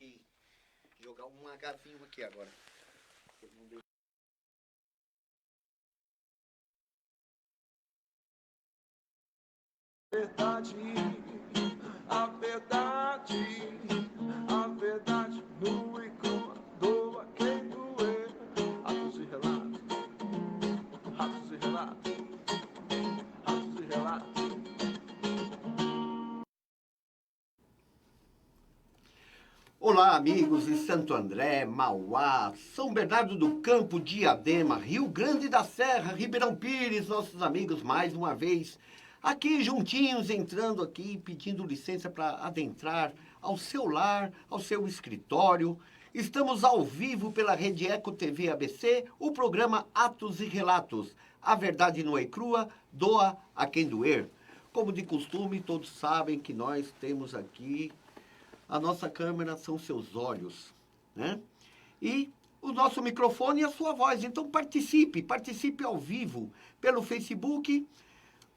que jogar um magazinho aqui agora. Verdade, a verdade, a verdade nua e crua, doa quem doer. Atos e relatos, atos e relatos, atos e relatos. Olá, amigos de Santo André, Mauá, São Bernardo do Campo, Diadema, Rio Grande da Serra, Ribeirão Pires, nossos amigos mais uma vez aqui juntinhos, entrando aqui, pedindo licença para adentrar ao seu lar, ao seu escritório. Estamos ao vivo pela Rede Eco TV ABC, o programa Atos e Relatos. A verdade nua e crua, doa a quem doer. Como de costume, todos sabem que nós temos aqui a nossa câmera são seus olhos, né? E o nosso microfone e a sua voz. Então participe ao vivo pelo Facebook.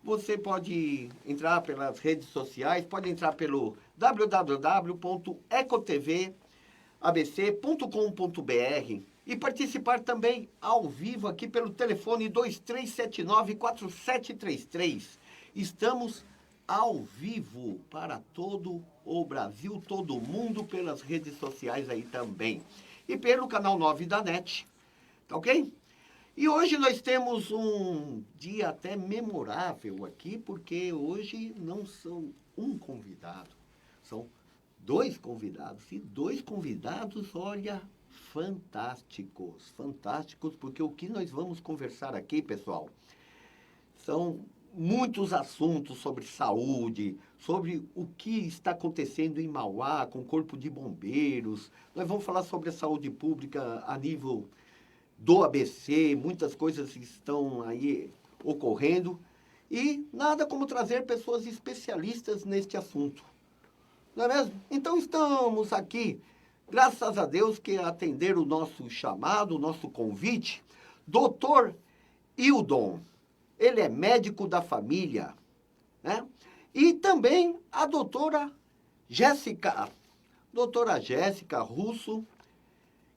Você pode entrar pelas redes sociais, pode entrar pelo www.ecotvabc.com.br e participar também ao vivo aqui pelo telefone 2379-4733. Estamos ao vivo para todo o Brasil, todo o mundo, pelas redes sociais aí também. E pelo canal 9 da NET, tá ok? E hoje nós temos um dia até memorável aqui, porque hoje não são um convidado, são dois convidados. E dois convidados, olha, fantásticos, fantásticos, porque o que nós vamos conversar aqui, pessoal, são muitos assuntos sobre saúde, sobre o que está acontecendo em Mauá com o Corpo de Bombeiros. Nós vamos falar sobre a saúde pública a nível do ABC, muitas coisas estão aí ocorrendo. E nada como trazer pessoas especialistas neste assunto. Não é mesmo? Então estamos aqui, graças a Deus que atenderam o nosso chamado, o nosso convite, Dr. Hildon. Ele é médico da família, né? E também a doutora Jéssica Russo,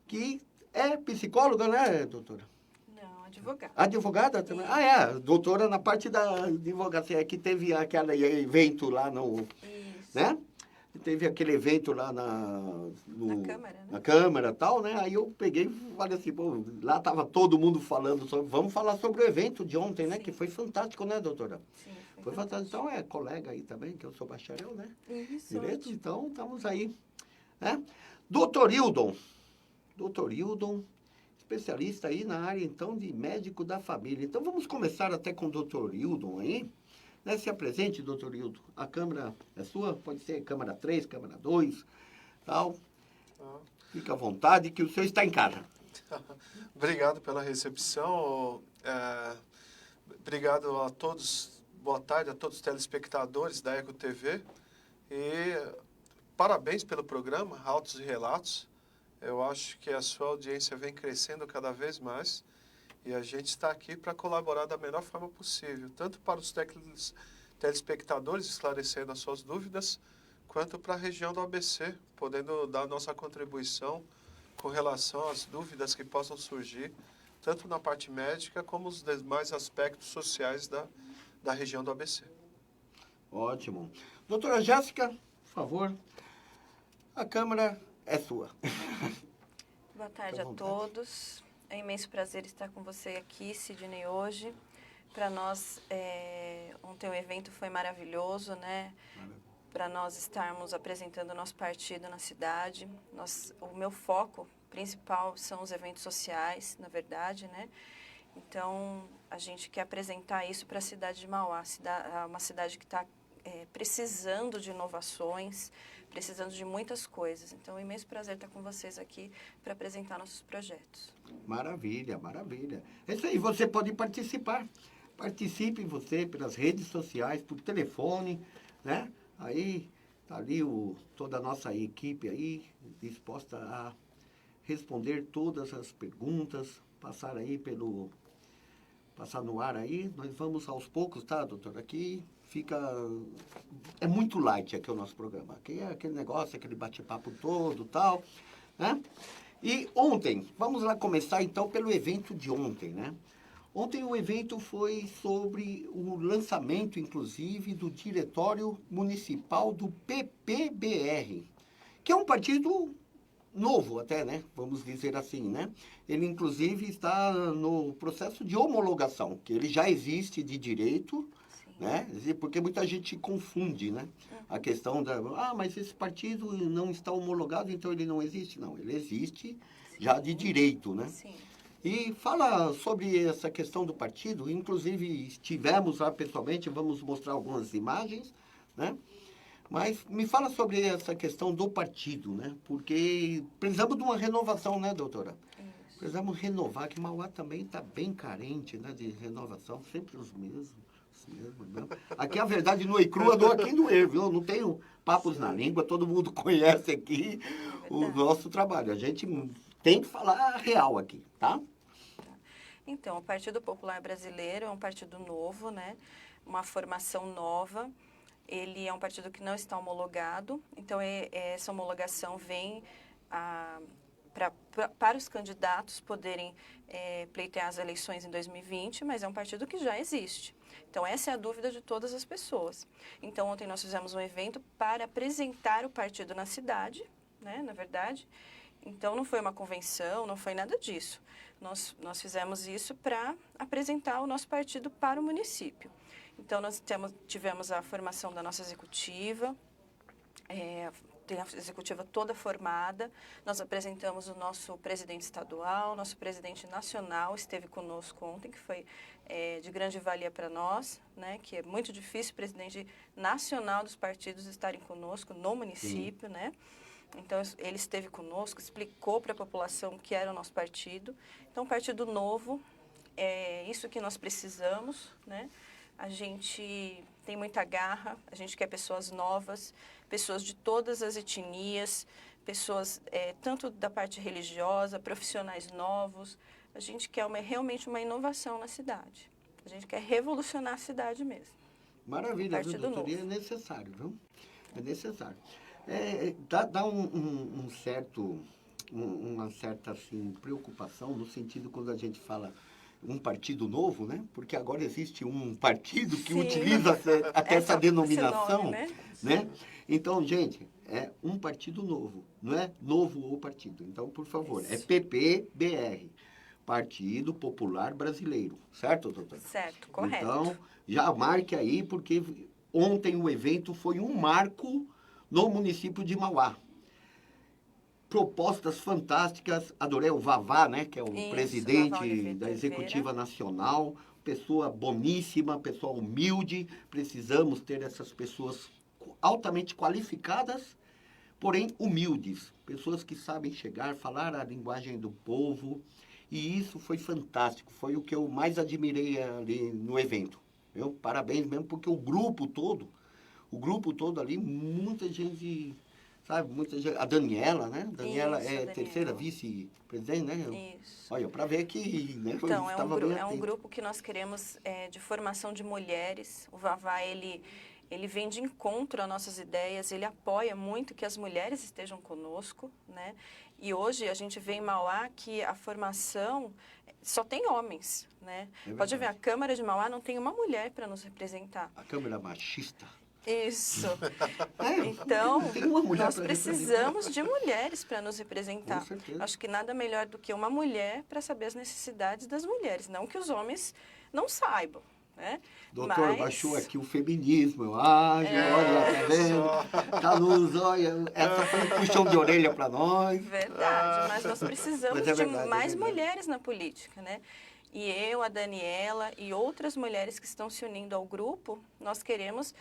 que é psicóloga, né, doutora? Não, advogada. Advogada também? Ah, é, doutora na parte da advocacia, que teve aquele evento lá no... Isso. Né? Teve aquele evento lá Na Câmara, né? Na Câmara e tal, né? Aí eu peguei e falei assim, pô, lá tava todo mundo falando sobre... Vamos falar sobre o evento de ontem, né? Sim. Que foi fantástico, né, doutora? Sim, Foi fantástico. Então é colega aí também, que eu sou bacharel, né? Isso, Direito, ótimo. então estamos aí, né? Doutor Hildon, especialista aí na área, então, de médico da família. Então vamos começar até com o doutor Hildon aí. Né? Se apresente, doutor Hildon. A câmera é sua? Pode ser câmera 3, câmera 2, tal. Fica à vontade que o senhor está em casa. Obrigado pela recepção. Obrigado a todos. Boa tarde a todos os telespectadores da Eco TV. E parabéns pelo programa Autos e Relatos. Eu acho que a sua audiência vem crescendo cada vez mais. E a gente está aqui para colaborar da melhor forma possível, tanto para os telespectadores esclarecendo as suas dúvidas, quanto para a região do ABC, podendo dar nossa contribuição com relação às dúvidas que possam surgir, tanto na parte médica como os demais aspectos sociais da região do ABC. Ótimo. Doutora Jéssica, por favor, a câmera é sua. Boa tarde a todos. É um imenso prazer estar com você aqui, Sidney, hoje. Para nós, ontem o evento foi maravilhoso, né? Para nós estarmos apresentando o nosso partido na cidade. O meu foco principal são os eventos sociais, na verdade, né? Então, a gente quer apresentar isso para a cidade de Mauá, uma cidade que está precisando de inovações, precisando de muitas coisas. Então, é um imenso prazer estar com vocês aqui para apresentar nossos projetos. Maravilha, maravilha. É isso aí, você pode participar. Participe você pelas redes sociais, por telefone, né? Aí tá ali toda a nossa equipe aí disposta a responder todas as perguntas, passar no ar aí. Nós vamos aos poucos, tá, doutor? Aqui, fica... É muito light aqui o nosso programa. Aqui é aquele negócio, aquele bate-papo todo e tal, né? E ontem, vamos lá começar então pelo evento de ontem, né? Ontem o evento foi sobre o lançamento, inclusive, do Diretório Municipal do PPBR, que é um partido novo até, né? Vamos dizer assim, né? Ele, inclusive, está no processo de homologação, que ele já existe de direito, né? Porque muita gente confunde, né? A questão da... Ah, mas esse partido não está homologado, então ele não existe. Não, ele existe já de direito, né? Sim. E fala sobre essa questão do partido, inclusive estivemos lá pessoalmente, vamos mostrar algumas imagens, né? Mas me fala sobre essa questão do partido, né? Porque precisamos de uma renovação, né, doutora? Isso. Precisamos renovar, que Mauá também está bem carente, né, de renovação, sempre os mesmos. Né? Aqui a verdade nua e crua do aqui no er, viu? Não tenho papos na língua, todo mundo conhece aqui o nosso trabalho. A gente tem que falar a real aqui, tá? Então, o Partido Popular Brasileiro é um partido novo, né? Uma formação nova. Ele é um partido que não está homologado, então essa homologação vem para os candidatos poderem pleitear as eleições em 2020, mas é um partido que já existe. Então, essa é a dúvida de todas as pessoas. Então, ontem nós fizemos um evento para apresentar o partido na cidade, né, na verdade. Então, não foi uma convenção, não foi nada disso. Nós fizemos isso para apresentar o nosso partido para o município. Então, nós tivemos a formação da nossa executiva, tem a executiva toda formada. Nós apresentamos o nosso presidente estadual, nosso presidente nacional esteve conosco ontem, que foi de grande valia para nós, né, que é muito difícil o presidente nacional dos partidos estarem conosco no município, né? Então, ele esteve conosco, explicou para a população o que era o nosso partido. Então, um partido novo, é isso que nós precisamos, né? A gente tem muita garra, a gente quer pessoas novas, pessoas de todas as etnias, pessoas tanto da parte religiosa, profissionais novos. A gente quer realmente uma inovação na cidade. A gente quer revolucionar a cidade mesmo. Maravilha, viu, doutora? E é necessário, viu? É necessário. Dá uma certa assim, preocupação no sentido quando a gente fala um partido novo, né? Porque agora existe um partido que utiliza até essa denominação, nome, né? Então, gente, é um partido novo, não é novo o partido. Então, por favor, é PPBR, Partido Popular Brasileiro, certo, doutora? Certo, correto. Então, já marque aí, porque ontem o evento foi um marco no município de Mauá. Propostas fantásticas, adorei o Vavá, né, que é o presidente da Executiva Nacional, pessoa boníssima, pessoa humilde, precisamos ter essas pessoas altamente qualificadas, porém humildes, pessoas que sabem chegar, falar a linguagem do povo, e isso foi fantástico, foi o que eu mais admirei ali no evento. Viu? Parabéns mesmo, porque o grupo todo ali, muita gente, sabe, muita gente, a Daniela, né? Daniela é terceira vice-presidente, né? Isso. Olha, para ver que... Né, então, é um grupo que nós queremos de formação de mulheres. O Vavá, ele vem de encontro às nossas ideias, ele apoia muito que as mulheres estejam conosco, né? E hoje a gente vê em Mauá que a formação só tem homens, né? Pode ver, a Câmara de Mauá não tem uma mulher para nos representar. A Câmara machista. Isso. Então, nós precisamos de mulheres para nos representar. Acho que nada melhor do que uma mulher para saber as necessidades das mulheres, não que os homens não saibam. Né? Doutor, baixou aqui o feminismo, eu acho, olha, tá vendo? Tá nos, olha, essa foi um puxão de orelha para nós. Verdade, mas nós precisamos de mais mulheres na política, né? E eu, a Daniela e outras mulheres que estão se unindo ao grupo, nós queremos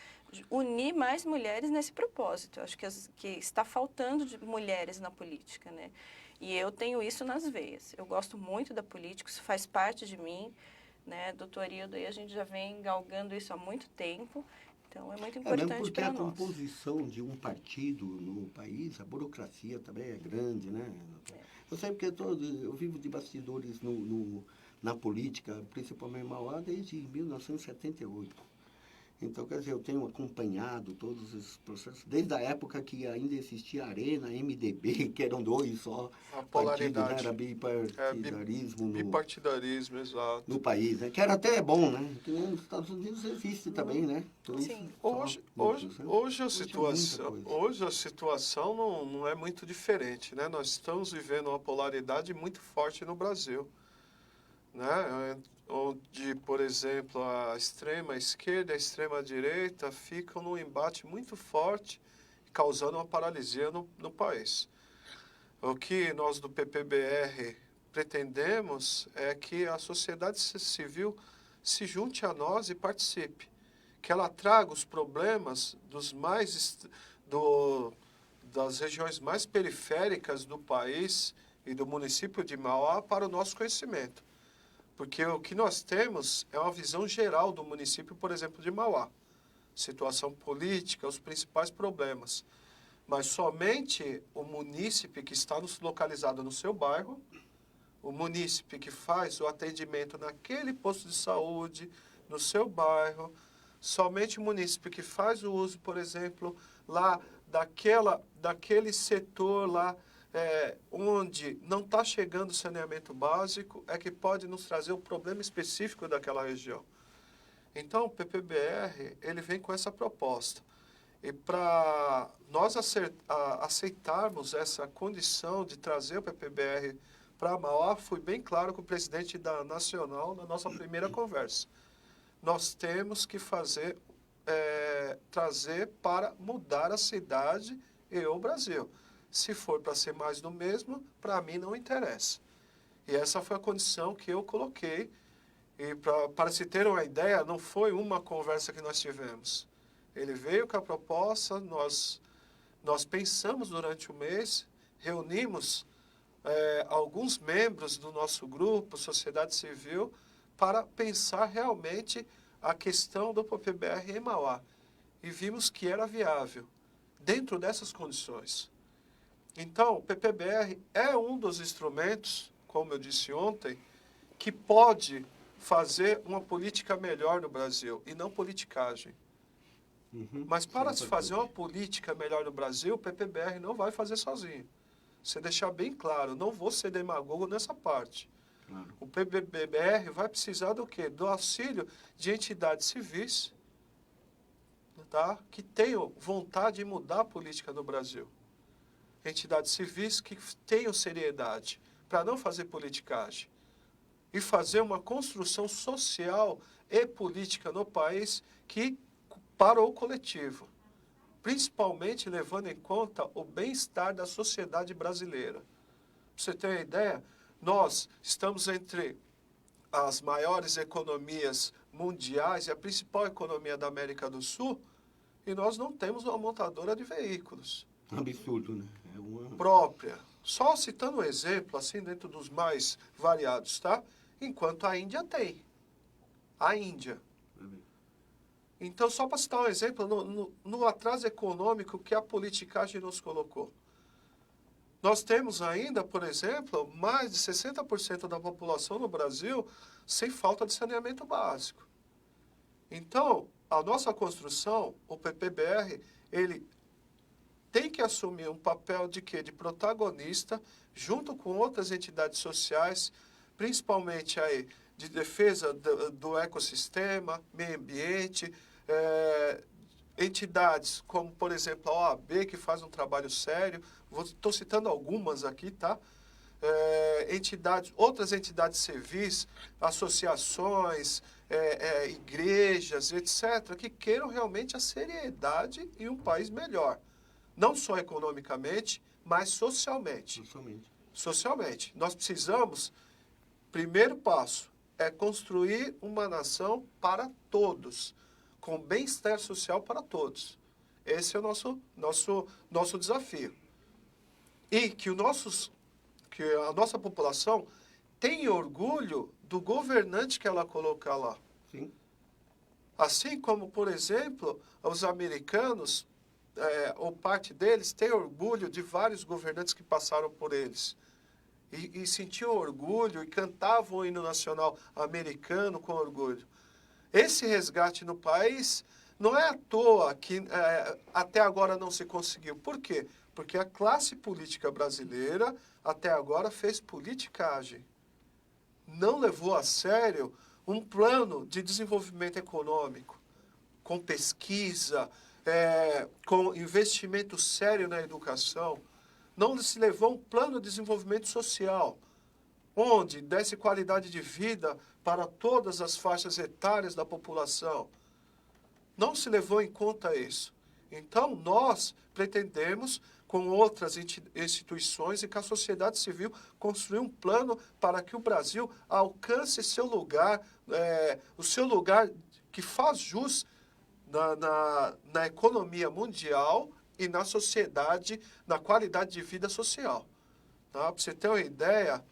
unir mais mulheres nesse propósito. Acho que está faltando de mulheres na política, né? E eu tenho isso nas veias. Eu gosto muito da política, isso faz parte de mim. Né, doutor Hildo, e a gente já vem galgando isso há muito tempo, então é muito importante para nós. Porque a composição de um partido no país, a burocracia também é grande, né? Eu sei porque eu vivo de bastidores na política, principalmente em Mauá, desde 1978. Então, quer dizer, eu tenho acompanhado todos esses processos, desde a época que ainda existia a Arena, MDB, que eram dois só A partidos, né? polaridade. Era bipartidarismo Bipartidarismo, exato. no país, né? Que era até bom, né? Que nem nos Estados Unidos existe também, né? Então, isso Sim. Hoje é muita coisa. a situação não é muito diferente, né? Nós estamos vivendo uma polaridade muito forte no Brasil, né? Onde, por exemplo, a extrema esquerda e a extrema direita ficam num embate muito forte, causando uma paralisia no país. O que nós do PPBR pretendemos é que a sociedade civil se junte a nós e participe, que ela traga os problemas das regiões mais periféricas do país e do município de Mauá para o nosso conhecimento. Porque o que nós temos é uma visão geral do município, por exemplo, de Mauá. Situação política, os principais problemas. Mas somente o munícipe que está localizado no seu bairro, o munícipe que faz o atendimento naquele posto de saúde, no seu bairro, somente o munícipe que faz o uso, por exemplo, lá daquele setor lá, onde não está chegando o saneamento básico, é que pode nos trazer o problema específico daquela região. Então, o PPBR, ele vem com essa proposta. E para nós aceitarmos essa condição de trazer o PPBR para Mauá, fui bem claro com o presidente da Nacional na nossa primeira conversa. Nós temos que trazer para mudar a cidade e o Brasil. Se for para ser mais do mesmo, para mim não interessa. E essa foi a condição que eu coloquei. E para se ter uma ideia, não foi uma conversa que nós tivemos. Ele veio com a proposta, nós pensamos durante o mês, reunimos alguns membros do nosso grupo, sociedade civil, para pensar realmente a questão do PPBR em Mauá. E vimos que era viável, dentro dessas condições. Então, o PPBR é um dos instrumentos, como eu disse ontem, que pode fazer uma política melhor no Brasil, e não politicagem. Mas para se fazer uma política melhor no Brasil, o PPBR não vai fazer sozinho. Você deixar bem claro, não vou ser demagogo nessa parte. Claro. O PPBR vai precisar do quê? Do auxílio de entidades civis, tá? Que tenham vontade de mudar a política no Brasil. Entidades civis que tenham seriedade para não fazer politicagem e fazer uma construção social e política no país para o coletivo, principalmente levando em conta o bem-estar da sociedade brasileira. Para você ter uma ideia, nós estamos entre as maiores economias mundiais e a principal economia da América do Sul, e nós não temos uma montadora de veículos. Absurdo, né? Própria. Só citando um exemplo, assim, dentro dos mais variados, tá? Enquanto a Índia tem. A Índia. Então, só para citar um exemplo, no atraso econômico que a politicagem nos colocou. Nós temos ainda, por exemplo, mais de 60% da população no Brasil sem falta de saneamento básico. Então, a nossa construção, o PPBR, ele tem que assumir um papel de quê? De protagonista, junto com outras entidades sociais, principalmente aí de defesa do ecossistema, meio ambiente, entidades como, por exemplo, a OAB, que faz um trabalho sério, estou citando algumas aqui, tá? Outras entidades civis, associações, igrejas, etc., que queiram realmente a seriedade e um país melhor. Não só economicamente, mas socialmente. Socialmente. Nós precisamos, primeiro passo, é construir uma nação para todos, com bem-estar social para todos. Esse é o nosso desafio. E que a nossa população tenha orgulho do governante que ela colocar lá. Sim. Assim como, por exemplo, os americanos, ou parte deles, tem orgulho de vários governantes que passaram por eles. E sentiam orgulho e cantavam o hino nacional americano com orgulho. Esse resgate no país Não é à toa que até agora não se conseguiu. Por quê? Porque a classe política brasileira até agora fez politicagem. Não levou a sério um plano de desenvolvimento econômico, com pesquisa, com investimento sério na educação. Não se levou um plano de desenvolvimento social, onde desse qualidade de vida para todas as faixas etárias da população. Não se levou em conta isso. Então, nós pretendemos, com outras instituições e com a sociedade civil, construir um plano para que o Brasil alcance seu lugar, o seu lugar que faz jus na economia mundial e na sociedade, na qualidade de vida social. Tá? Para você ter uma ideia,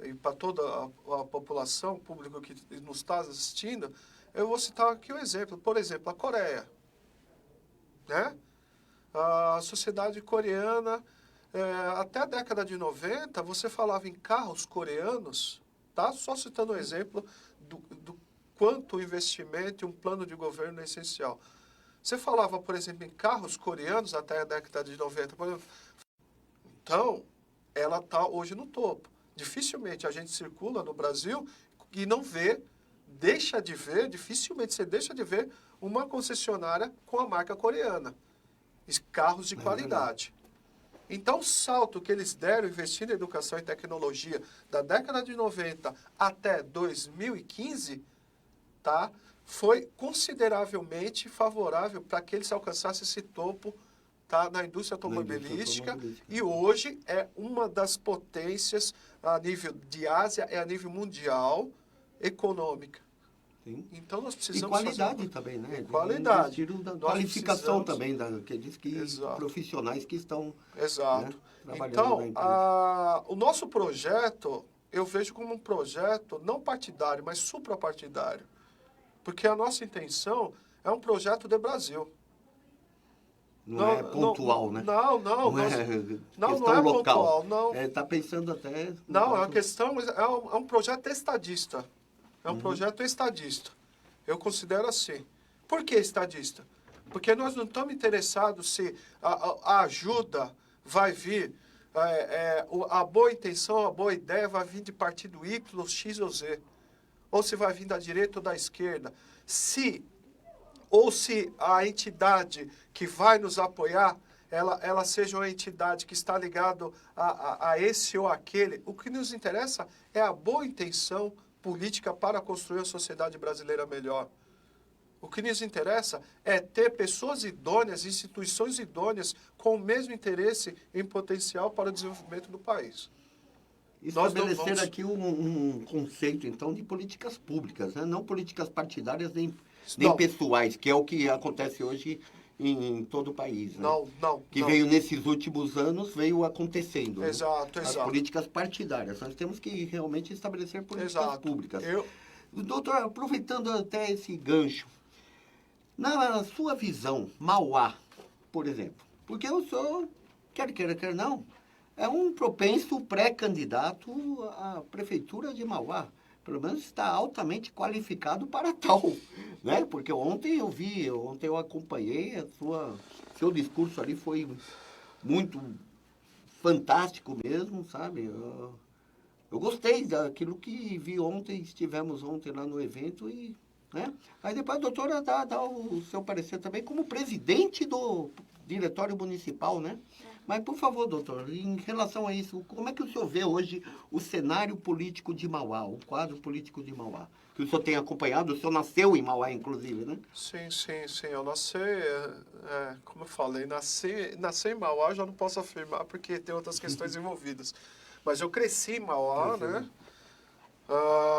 e para toda a população, o público que nos está assistindo, eu vou citar aqui um exemplo. Por exemplo, a Coreia. Né? A sociedade coreana, até a década de 90, você falava em carros coreanos, tá? Só citando um exemplo do quanto o investimento e um plano de governo é essencial. Você falava, por exemplo, em carros coreanos até a década de 90. Então, ela está hoje no topo. Dificilmente a gente circula no Brasil e não vê, dificilmente você deixa de ver uma concessionária com a marca coreana. Carros de qualidade. Então, o salto que eles deram investindo em educação e tecnologia da década de 90 até 2015, tá, foi consideravelmente favorável para que eles alcançassem esse topo, tá, na indústria automobilística, e hoje é uma das potências a nível de Ásia, a nível mundial, econômica. Sim. Então, nós precisamos e qualidade também, né? Qualidade. Da qualificação também, que diz que Exato. Profissionais que estão, exato. Né, trabalhando na empresa. O nosso projeto, eu vejo como um projeto não partidário, mas suprapartidário. Porque a nossa intenção é um projeto de Brasil. Não é pontual, né? Não Não é local. pontual. Não. Está pensando até... Não, é uma questão, é um projeto estadista. É um projeto estadista. Eu considero assim. Por que estadista? Porque nós não estamos interessados se a ajuda vai vir, a boa intenção, a boa ideia vai vir de partido Y, X ou Z. Ou se vai vir da direita ou da esquerda. Ou se a entidade que vai nos apoiar, ela seja uma entidade que está ligada a esse ou aquele. O que nos interessa é a boa intenção política para construir uma sociedade brasileira melhor. O que nos interessa é ter pessoas idôneas, instituições idôneas, com o mesmo interesse em potencial para o desenvolvimento do país. Estabelecer aqui um conceito, então, de políticas públicas, né? Não políticas partidárias nem pessoais, que é o que acontece hoje em todo o país. Né? Que veio nesses últimos anos, veio acontecendo. Exato, né? As políticas partidárias. Nós temos que realmente estabelecer políticas públicas. Doutor, aproveitando até esse gancho, na sua visão, Mauá, por exemplo, porque eu sou, quer queira, quer não, é um propenso pré-candidato à prefeitura de Mauá. Pelo menos está altamente qualificado para tal, né? Porque ontem eu acompanhei seu discurso ali foi muito fantástico mesmo, sabe? Eu gostei daquilo que vi ontem, estivemos ontem lá no evento e, né? Aí depois a doutora dá o seu parecer também como presidente do diretório municipal, né? Mas, por favor, doutor, em relação a isso, como é que o senhor vê hoje o cenário político de Mauá, o quadro político de Mauá? Que o senhor tem acompanhado, o senhor nasceu em Mauá, inclusive, né? Sim. Eu nasci, como eu falei, nasci em Mauá, eu já não posso afirmar porque tem outras questões envolvidas. Mas eu cresci em Mauá, né?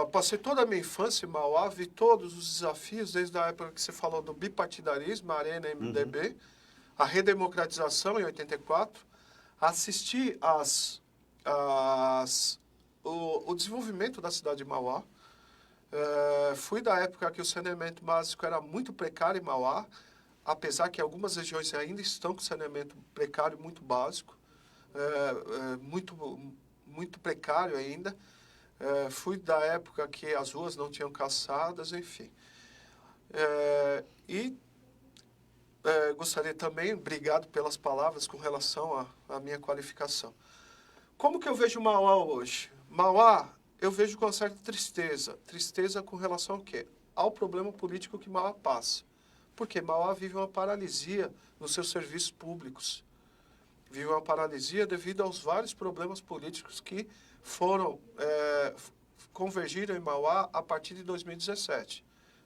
Passei toda a minha infância em Mauá, vi todos os desafios, desde a época que você falou do bipartidarismo, a Arena MDB, a redemocratização em 84, assisti o desenvolvimento da cidade de Mauá. Fui da época que o saneamento básico era muito precário em Mauá, apesar que algumas regiões ainda estão com saneamento precário muito básico, muito precário ainda. Fui da época que as ruas não tinham calçadas, enfim. Gostaria também, obrigado pelas palavras com relação à minha qualificação. Como que eu vejo Mauá hoje? Mauá, eu vejo com uma certa tristeza. Tristeza com relação ao quê? Ao problema político que Mauá passa. Porque Mauá vive uma paralisia nos seus serviços públicos. Vive uma paralisia devido aos vários problemas políticos que convergiram em Mauá a partir de 2017.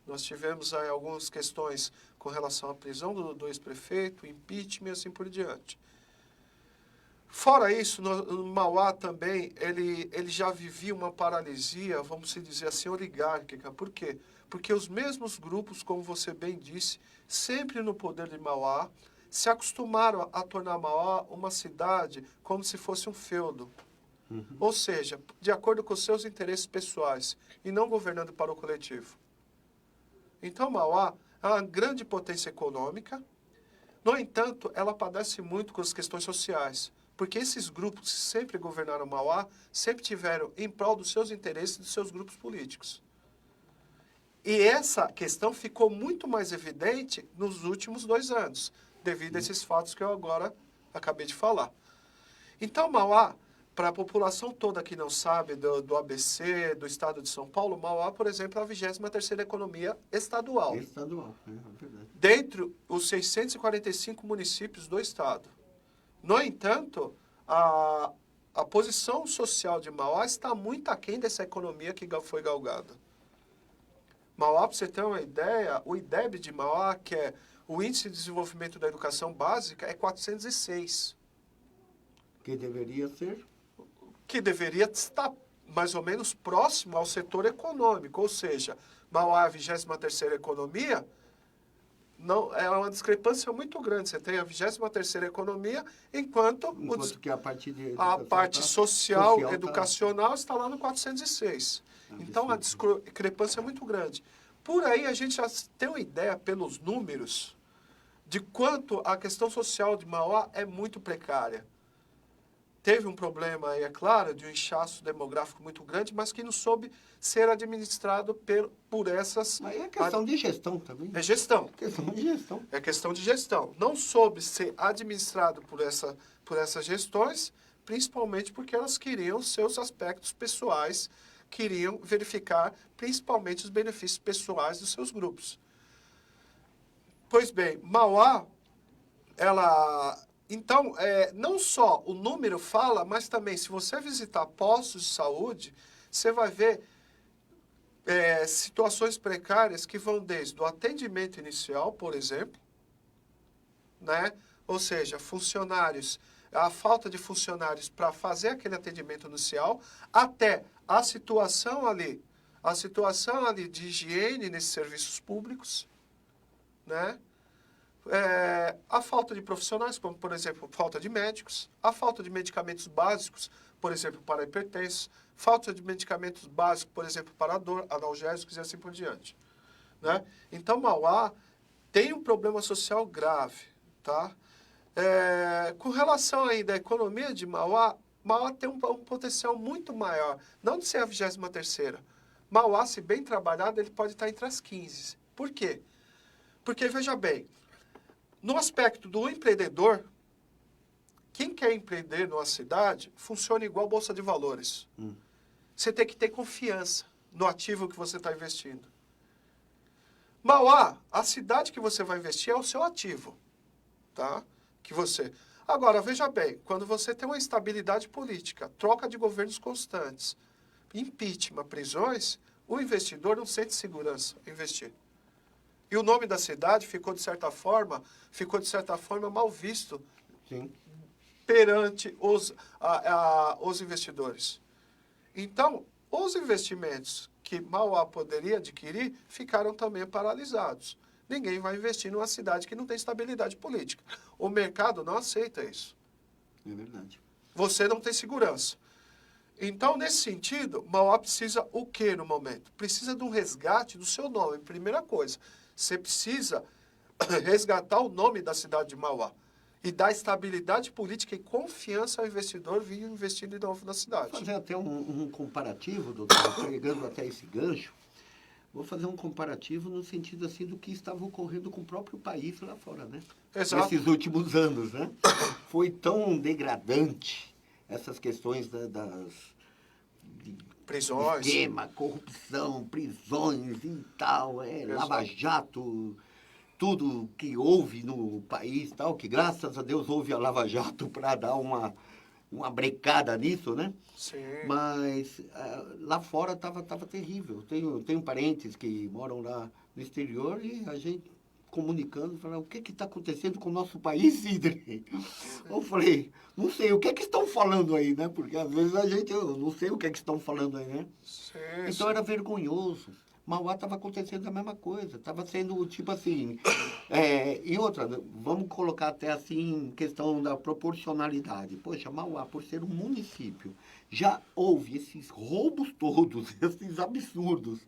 Nós tivemos aí algumas questões com relação à prisão do ex-prefeito, impeachment e assim por diante. Fora isso, no Mauá também, ele já vivia uma paralisia, vamos dizer assim, oligárquica. Por quê? Porque os mesmos grupos, como você bem disse, sempre no poder de Mauá, se acostumaram a tornar Mauá uma cidade como se fosse um feudo. Uhum. Ou seja, de acordo com os seus interesses pessoais e não governando para o coletivo. Então, Mauá é uma grande potência econômica. No entanto, ela padece muito com as questões sociais, porque esses grupos que sempre governaram Mauá sempre tiveram em prol dos seus interesses e dos seus grupos políticos. E essa questão ficou muito mais evidente nos últimos 2 anos, devido a esses fatos que eu agora acabei de falar. Então, Mauá, para a população toda que não sabe do ABC, do estado de São Paulo, Mauá, por exemplo, é a 23ª economia estadual. Estadual, é verdade. Dentre os 645 municípios do estado. No entanto, a posição social de Mauá está muito aquém dessa economia que foi galgada. Mauá, para você ter uma ideia, o IDEB de Mauá, que é o Índice de Desenvolvimento da Educação Básica, é 406. Que deveria ser? Que deveria estar mais ou menos próximo ao setor econômico, ou seja, Mauá, a 23ª economia, não, é uma discrepância muito grande. Você tem a 23ª economia, enquanto que a parte social, educacional está lá no 406. Então, a discrepância é muito grande. Por aí, a gente já tem uma ideia, pelos números, de quanto a questão social de Mauá é muito precária. Teve um problema aí, é claro, de um inchaço demográfico muito grande, mas que não soube ser administrado por essas... Mas é questão de gestão também. É gestão. Questão de gestão. É questão de gestão. Não soube ser administrado por essas gestões, principalmente porque elas queriam seus aspectos pessoais, queriam verificar principalmente os benefícios pessoais dos seus grupos. Pois bem, Mauá, ela... Então, não só o número fala, mas também, se você visitar postos de saúde, você vai ver situações precárias que vão desde o atendimento inicial, por exemplo, né? Ou seja, a falta de funcionários para fazer aquele atendimento inicial, até a situação ali de higiene nesses serviços públicos, né? A falta de profissionais, como, por exemplo, falta de médicos, a falta de medicamentos básicos, por exemplo, para hipertensos, falta de medicamentos básicos, por exemplo, para dor, analgésicos e assim por diante. Né? Então, Mauá tem um problema social grave. Tá? Com relação ainda à economia de Mauá, Mauá tem um potencial muito maior, não de ser a 23ª. Mauá, se bem trabalhado, ele pode estar entre as 15. Por quê? Porque, veja bem, no aspecto do empreendedor, quem quer empreender numa cidade, funciona igual bolsa de valores. Você tem que ter confiança no ativo que você está investindo. Mauá, a cidade que você vai investir é o seu ativo. Tá? Agora, veja bem, quando você tem uma instabilidade política, troca de governos constantes, impeachment, prisões, o investidor não sente segurança em investir. E o nome da cidade ficou de certa forma mal visto. Sim. Perante os investidores. Então, os investimentos que Mauá poderia adquirir ficaram também paralisados. Ninguém vai investir numa cidade que não tem estabilidade política. O mercado não aceita isso. É verdade. Você não tem segurança. Então, nesse sentido, Mauá precisa o quê no momento? Precisa de um resgate do seu nome. Primeira coisa, você precisa resgatar o nome da cidade de Mauá e dar estabilidade política e confiança ao investidor vir investir de novo na cidade. Vou fazer até um comparativo, doutor, pegando até esse gancho. vou fazer um comparativo no sentido assim do que estava ocorrendo com o próprio país lá fora, né? Exato. Nesses últimos anos, né? Foi tão degradante essas questões de Prisões. esquema, corrupção, prisões e tal, Exato. Lava Jato, tudo que houve no país, tal, que graças a Deus houve a Lava Jato para dar uma brecada nisso, né? Sim. Mas lá fora estava terrível. Tenho parentes que moram lá no exterior e a gente comunicando, falando, o que está acontecendo com o nosso país, Sidney? Eu falei, não sei, o que estão falando aí, né? Porque às vezes eu não sei o que estão falando aí, né? Sim, Então era vergonhoso. Mauá estava acontecendo a mesma coisa. Estava sendo, tipo assim... e outra, vamos colocar até assim, questão da proporcionalidade. Poxa, Mauá, por ser um município, já houve esses roubos todos, esses absurdos.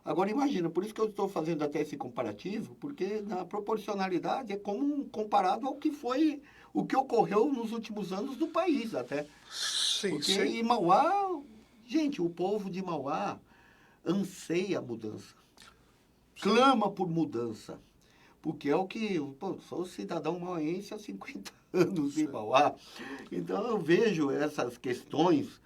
Agora imagina, por isso que eu estou fazendo até esse comparativo, porque na proporcionalidade é como comparado ao que foi, o que ocorreu nos últimos anos do país até. Sim, Porque sim. em Mauá, gente, o povo de Mauá anseia mudança, clama por mudança, porque é o que, sou cidadão mauense há 50 anos em Mauá, então eu vejo essas questões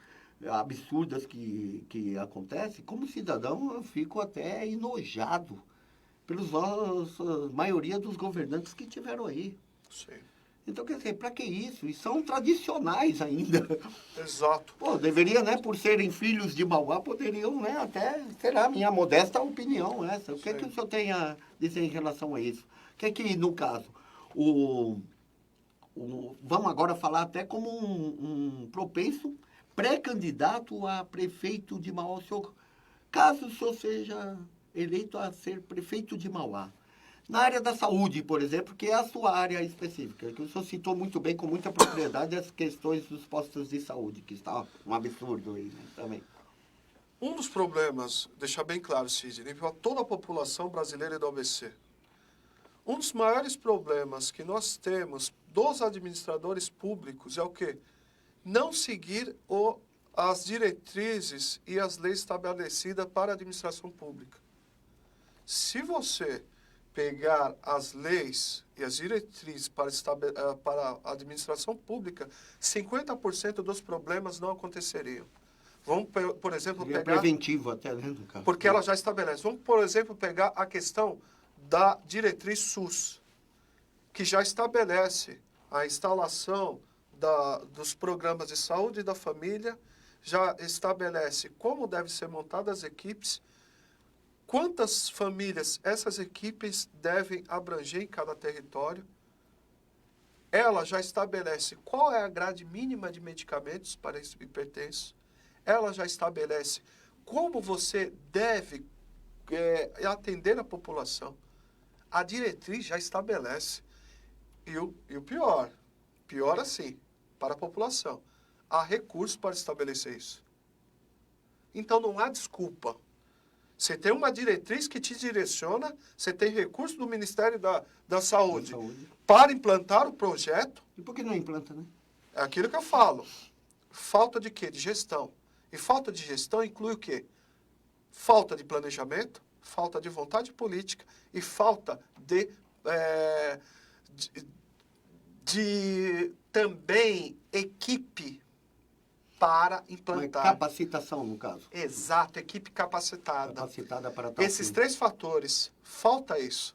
absurdas que acontecem, como cidadão eu fico até enojado pela maioria dos governantes que tiveram aí. Sim. Então, quer dizer, para que isso? E são tradicionais ainda. Exato. Pô, deveria, né, por serem filhos de Mauá, poderiam, né, até, será a minha modesta opinião essa. O que é que o senhor tem a dizer em relação a isso? O que é que, no caso, vamos agora falar até como um propenso pré-candidato a prefeito de Mauá. Caso o senhor seja eleito a ser prefeito de Mauá, na área da saúde, por exemplo, que é a sua área específica, que o senhor citou muito bem, com muita propriedade, as questões dos postos de saúde, que está um absurdo aí, né, também. Um dos problemas, deixar bem claro, Sidney, para toda a população brasileira e do ABC, um dos maiores problemas que nós temos dos administradores públicos é o quê? Não seguir as diretrizes e as leis estabelecidas para a administração pública. Se você pegar as leis e as diretrizes para a administração pública, 50% dos problemas não aconteceriam. Vamos, por exemplo, Seria pegar... preventivo até, né, no caso. Porque ela já estabelece. Vamos, por exemplo, pegar a questão da diretriz SUS, que já estabelece a instalação dos programas de saúde da família, já estabelece como devem ser montadas as equipes, quantas famílias essas equipes devem abranger em cada território. Ela já estabelece qual é a grade mínima de medicamentos para esse hipertenso. Ela já estabelece como você deve atender a população. A diretriz já estabelece. E o pior assim, para a população, há recursos para estabelecer isso. Então não há desculpa. Você tem uma diretriz que te direciona, você tem recurso do Ministério da Saúde para implantar o projeto. E por que não implanta, né? É aquilo que eu falo. Falta de quê? De gestão. E falta de gestão inclui o quê? Falta de planejamento, falta de vontade política e falta de também equipe para implantar. Capacitação, no caso. Exato, equipe capacitada. Capacitada para tal Esses fim. 3 fatores, falta isso.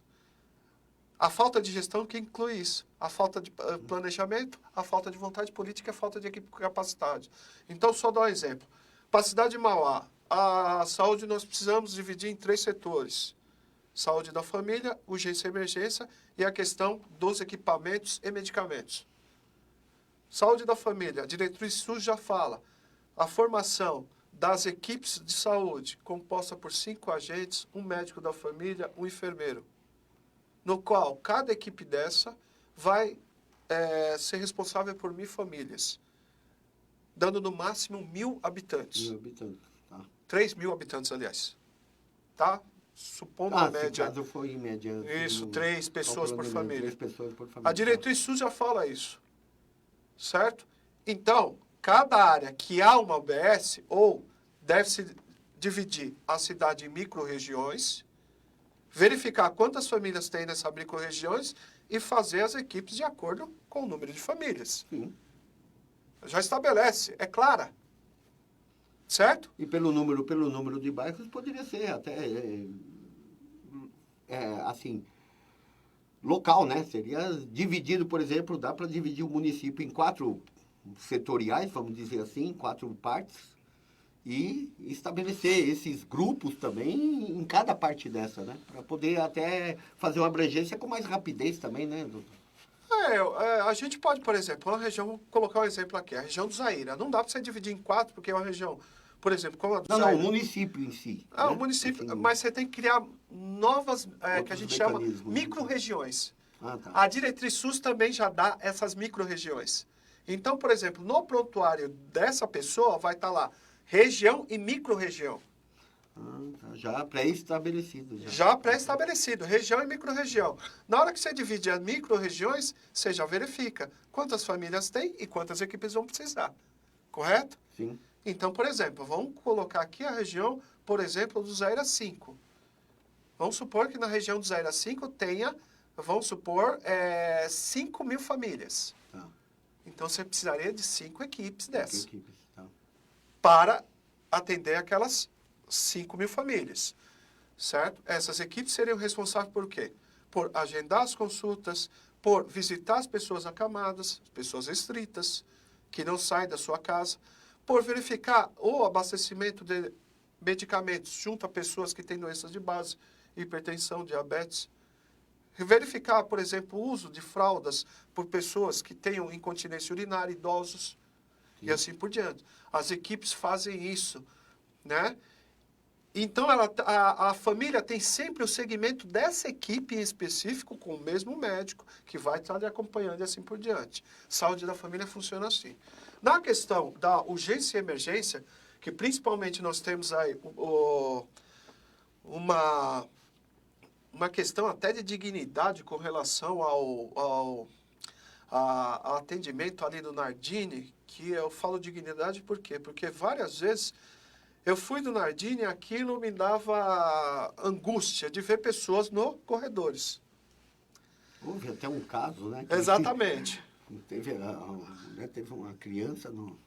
A falta de gestão que inclui isso. A falta de planejamento, a falta de vontade política e a falta de equipe capacitada. Então, só dar um exemplo. Para a cidade de Mauá, a saúde nós precisamos dividir em 3 setores. Saúde da família, urgência e emergência e a questão dos equipamentos e medicamentos. Saúde da família, a diretriz SUS já fala. A formação das equipes de saúde, composta por 5 agentes, um médico da família, um enfermeiro. No qual cada equipe dessa vai ser responsável por 1.000 famílias. Dando no máximo 1.000 habitantes. 1.000 habitantes, tá. 3.000 habitantes, aliás. Tá? Supondo a média. Se caso for em média. Isso, 3 pessoas por família. 3 pessoas por família. A diretriz SUS já fala isso. Certo? Então, cada área que há uma UBS, ou deve-se dividir a cidade em micro-regiões, verificar quantas famílias tem nessas micro-regiões e fazer as equipes de acordo com o número de famílias. Sim. Já estabelece, é clara. Certo? E pelo número de bairros, poderia ser até, assim, local, né? Seria dividido, por exemplo, dá para dividir o município em 4 setoriais, vamos dizer assim, 4 partes, e estabelecer esses grupos também em cada parte dessa, né? Para poder até fazer uma abrangência com mais rapidez também, né, doutor? A gente pode, por exemplo, uma região, vou colocar um exemplo aqui, a região do Zaira. Não dá para você dividir em 4, porque é uma região, por exemplo, como a do Zaira. Não, o município em si. Ah, né? o município, Assim, mas você tem que criar novas, que a gente chama mecanismos, né? micro-regiões. Ah, tá. A diretriz SUS também já dá essas micro-regiões. Então, por exemplo, no prontuário dessa pessoa vai estar lá região e micro-região. Tá. Já pré-estabelecido. Já pré-estabelecido, região e micro-região. Na hora que você divide as micro-regiões, você já verifica quantas famílias tem e quantas equipes vão precisar. Correto? Sim. Então, por exemplo, vamos colocar aqui a região, por exemplo, do Zaira 5. Vamos supor que na região do Zaira 5 tenha, vamos supor, 5.000 famílias. Tá. Então, você precisaria de 5 equipes dessas Equipes, tá. para atender aquelas 5.000 famílias, certo? Essas equipes seriam responsáveis por quê? Por agendar as consultas, por visitar as pessoas acamadas, pessoas restritas, que não saem da sua casa, por verificar o abastecimento de medicamentos junto a pessoas que têm doenças de base, hipertensão, diabetes. Verificar, por exemplo, o uso de fraldas por pessoas que tenham incontinência urinária, idosos, e assim por diante. As equipes fazem isso, né? Então, a família tem sempre o segmento dessa equipe em específico, com o mesmo médico, que vai estar lhe acompanhando e assim por diante. Saúde da família funciona assim. Na questão da urgência e emergência, que principalmente nós temos aí uma questão até de dignidade com relação ao atendimento ali no Nardini, que eu falo dignidade por quê? Porque várias vezes eu fui do Nardini e aquilo me dava angústia de ver pessoas nos corredores. Houve até um caso, né? Exatamente. Teve uma criança no...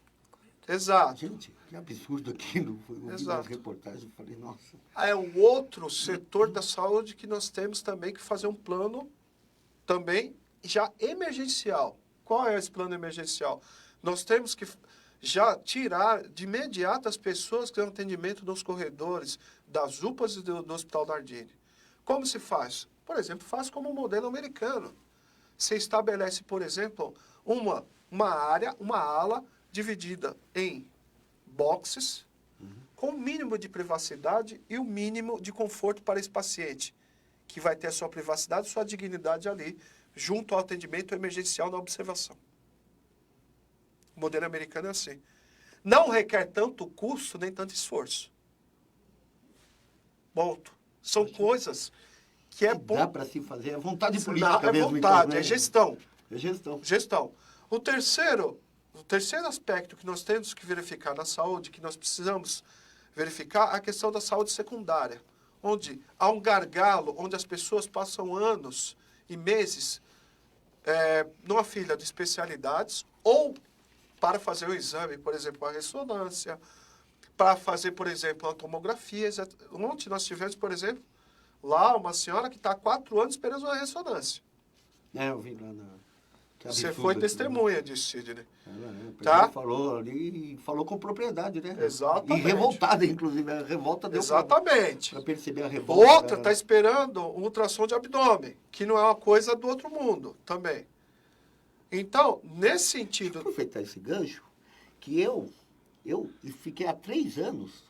Exato. Gente, que absurdo aquilo. Foi uma reportagem, eu falei, nossa. É o outro setor da saúde que nós temos também que fazer um plano também já emergencial. Qual é esse plano emergencial? Nós temos que já tirar de imediato as pessoas que têm atendimento nos corredores das UPAs e do Hospital Nardini. Como se faz? Por exemplo, faz como o modelo americano. Você estabelece, por exemplo, uma área, uma ala dividida em boxes, com o mínimo de privacidade e o mínimo de conforto para esse paciente, que vai ter a sua privacidade e sua dignidade ali, junto ao atendimento emergencial na observação. O modelo americano é assim. Não requer tanto custo nem tanto esforço. Ponto. São coisas que é bom. Dá para se fazer, é vontade política Não, é mesmo. vontade, então, né? é gestão. É gestão. Gestão. O terceiro aspecto que nós temos que verificar na saúde, que nós precisamos verificar, é a questão da saúde secundária, onde há um gargalo, onde as pessoas passam anos e meses numa fila de especialidades, ou para fazer o exame, por exemplo, a ressonância, para fazer, por exemplo, a tomografia. Ontem nós tivemos, por exemplo, lá uma senhora que está há 4 anos esperando uma ressonância. Eu vi lá na... Você foi testemunha disso, Sidney. Tá? Falou ali, falou com propriedade, né? Exatamente. E revoltada, inclusive. A revolta deu Exatamente. para perceber a revolta. Outra está esperando um ultrassom de abdômen, que não é uma coisa do outro mundo também. Então, nesse sentido... Vou aproveitar esse gancho, que eu fiquei há 3 anos,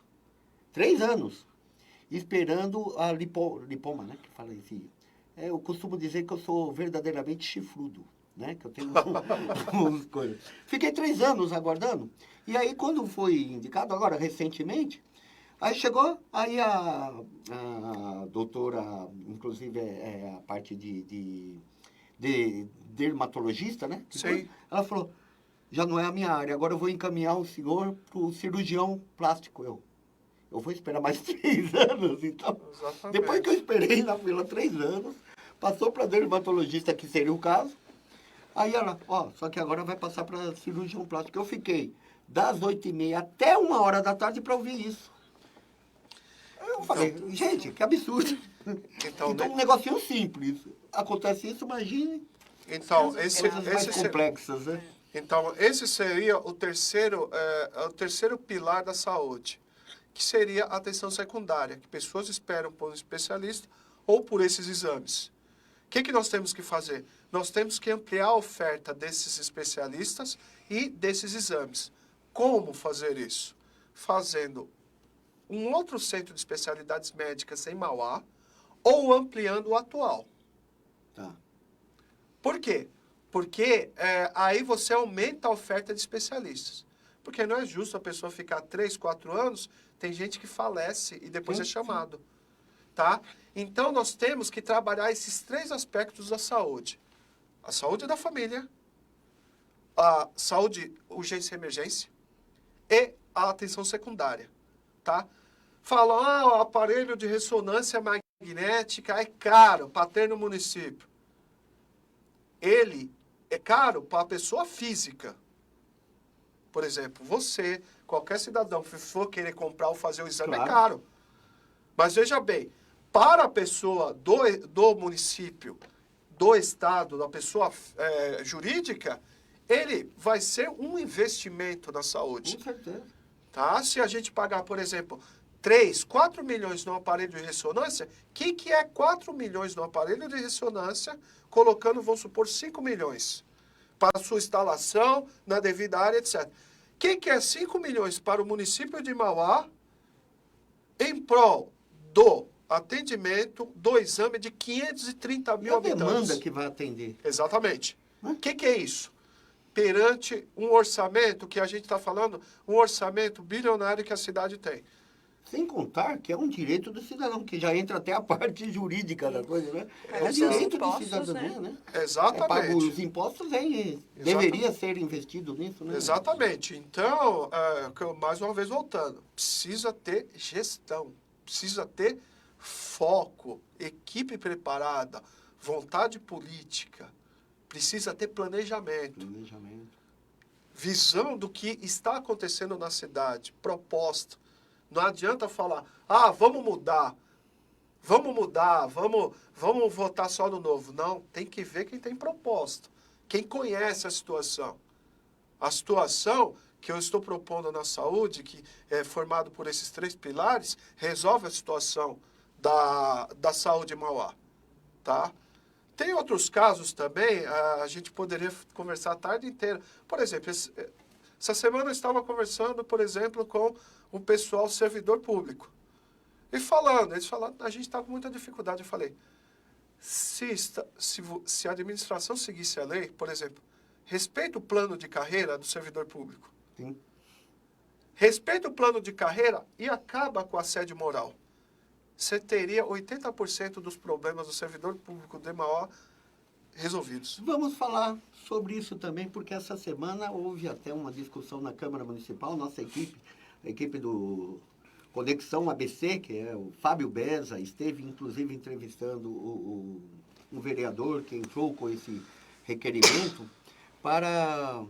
esperando a lipoma, né? Que fala assim. Eu costumo dizer que eu sou verdadeiramente chifrudo, né? Que eu tenho umas coisas. Fiquei 3 anos aguardando. E aí, quando foi indicado, agora, recentemente, aí chegou, aí a doutora, inclusive, a parte de dermatologista, né? Sim. Ela falou, já não é a minha área, agora eu vou encaminhar o senhor para o cirurgião plástico. Eu eu vou esperar mais 3 anos. Então, Exatamente. depois que eu esperei na fila 3 anos, passou para dermatologista, que seria o caso. Aí ela, só que agora vai passar para cirurgião plástico. Eu fiquei das 8h30 até 1h da tarde para ouvir isso. Eu falei, gente, que absurdo. Então um negocinho simples. Acontece isso, imagine. Então, Coisas mais complexas, né? Então, esse seria o terceiro pilar da saúde, que seria a atenção secundária, que pessoas esperam por um especialista ou por esses exames. O que nós temos que fazer? Nós temos que ampliar a oferta desses especialistas e desses exames. Como fazer isso? Fazendo um outro centro de especialidades médicas em Mauá ou ampliando o atual. Tá. Por quê? Porque aí você aumenta a oferta de especialistas. Porque não é justo a pessoa ficar 3, 4 anos, tem gente que falece e depois é chamado. Tá? Então, nós temos que trabalhar esses 3 aspectos da saúde. A saúde da família, a saúde urgência e emergência e a atenção secundária. Tá? Falam, o aparelho de ressonância magnética é caro para ter no município. Ele é caro para a pessoa física. Por exemplo, você, qualquer cidadão que for querer comprar ou fazer o exame, Claro. é caro. Mas veja bem, para a pessoa do município, do estado, da pessoa jurídica, ele vai ser um investimento na saúde. Com certeza. Tá? Se a gente pagar, por exemplo, 3, 4 milhões no aparelho de ressonância, o que é 4 milhões no aparelho de ressonância, colocando, vamos supor, 5 milhões para a sua instalação, na devida área, etc. O que é 5 milhões para o município de Mauá em prol do atendimento do exame de 530 mil habitantes? A demanda que vai atender. Exatamente. O que é isso? Perante um orçamento que a gente está falando, um orçamento bilionário que a cidade tem. Sem contar que é um direito do cidadão, que já entra até a parte jurídica da coisa, né? É um Exato. direito de Impostos, cidadania, né? Exatamente. Pago os impostos, deveria ser investido nisso, né? Exatamente. Então, mais uma vez voltando, precisa ter gestão, precisa ter foco, equipe preparada, vontade política, precisa ter planejamento, visão do que está acontecendo na cidade, proposta. Não adianta falar, vamos mudar, vamos votar só no novo. Não, tem que ver quem tem proposta, quem conhece a situação. A situação que eu estou propondo na saúde, que é formado por esses 3 pilares, resolve a situação da saúde em Mauá. Tá? Tem outros casos também, a gente poderia conversar a tarde inteira. Por exemplo, essa semana eu estava conversando, por exemplo, com o pessoal servidor público. E eles falaram, a gente está com muita dificuldade. Eu falei, se a administração seguisse a lei, por exemplo, respeita o plano de carreira do servidor público. Sim. Respeita o plano de carreira e acaba com a assédio moral. Você teria 80% dos problemas do servidor público de Mauá resolvidos. Vamos falar sobre isso também, porque essa semana houve até uma discussão na Câmara Municipal, nossa equipe, a equipe do Conexão ABC, que é o Fábio Beza, esteve inclusive entrevistando um vereador que entrou com esse requerimento para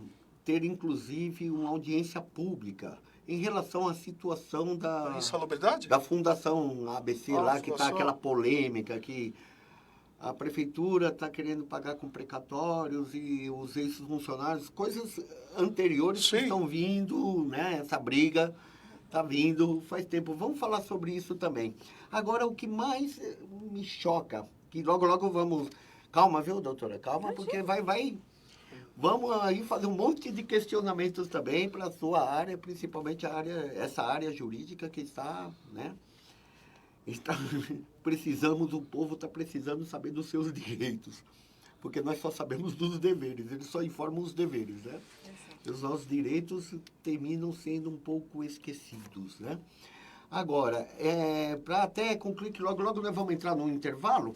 ter inclusive uma audiência pública em relação à situação da insalubridade? Da Fundação ABC lá, que está aquela polêmica que a prefeitura está querendo pagar com precatórios e os ex-funcionários, coisas anteriores que estão vindo, né? Essa briga está vindo faz tempo. Vamos falar sobre isso também. Agora, o que mais me choca, que logo vamos... Calma, viu, doutora? Calma, porque vamos aí fazer um monte de questionamentos também para a sua área, principalmente essa área jurídica que está, né? O povo está precisando saber dos seus direitos, porque nós só sabemos dos deveres, eles só informam os deveres, né? E os nossos direitos terminam sendo um pouco esquecidos, né? Agora, para até concluir que logo nós vamos entrar no intervalo,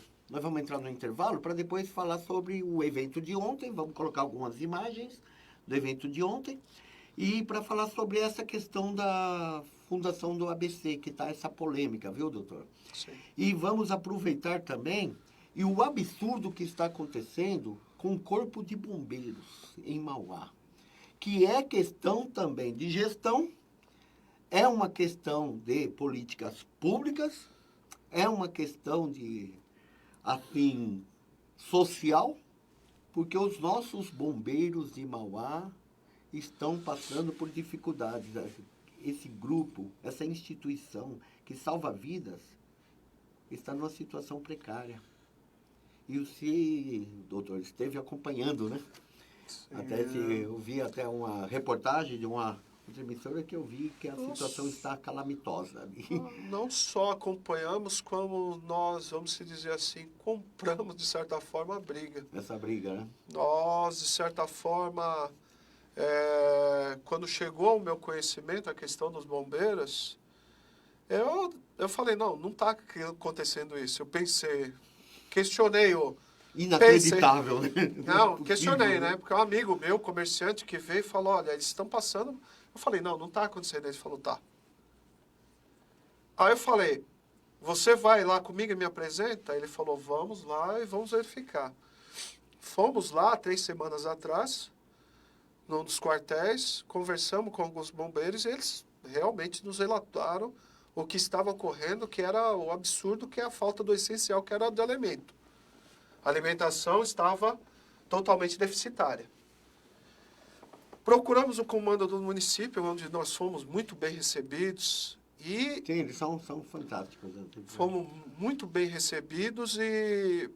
para depois falar sobre o evento de ontem, vamos colocar algumas imagens do evento de ontem, e para falar sobre essa questão da fundação do ABC, que está essa polêmica, viu, doutor? Sim. E vamos aproveitar também e o absurdo que está acontecendo com o Corpo de Bombeiros em Mauá, que é questão também de gestão, é uma questão de políticas públicas, é uma questão de, assim, social, porque os nossos bombeiros de Mauá estão passando por dificuldades. Esse grupo, essa instituição que salva vidas, está numa situação precária. E você, doutor, esteve acompanhando, né? Sim. Até eu vi até uma reportagem de uma outra emissora que eu vi que a situação está calamitosa ali. Não só acompanhamos, como nós, vamos se dizer assim, compramos, de certa forma, a briga. Essa briga, né? Nós, de certa forma, quando chegou ao meu conhecimento a questão dos bombeiros, eu falei, não está acontecendo isso. Eu pensei, questionei o... Inacreditável, né? Não, questionei, né? Porque um amigo meu, comerciante, que veio e falou, olha, eles estão passando... Eu falei, não está acontecendo. Ele falou, tá. Aí eu falei, você vai lá comigo e me apresenta? Ele falou, vamos lá e vamos verificar. Fomos lá 3 semanas atrás, num dos quartéis, conversamos com alguns bombeiros e eles realmente nos relataram o que estava ocorrendo, que era o absurdo, que é a falta do essencial, que era do alimento. A alimentação estava totalmente deficitária. Procuramos o comando do município, onde nós fomos muito bem recebidos. E sim, eles são fantásticos. fomos muito bem recebidos e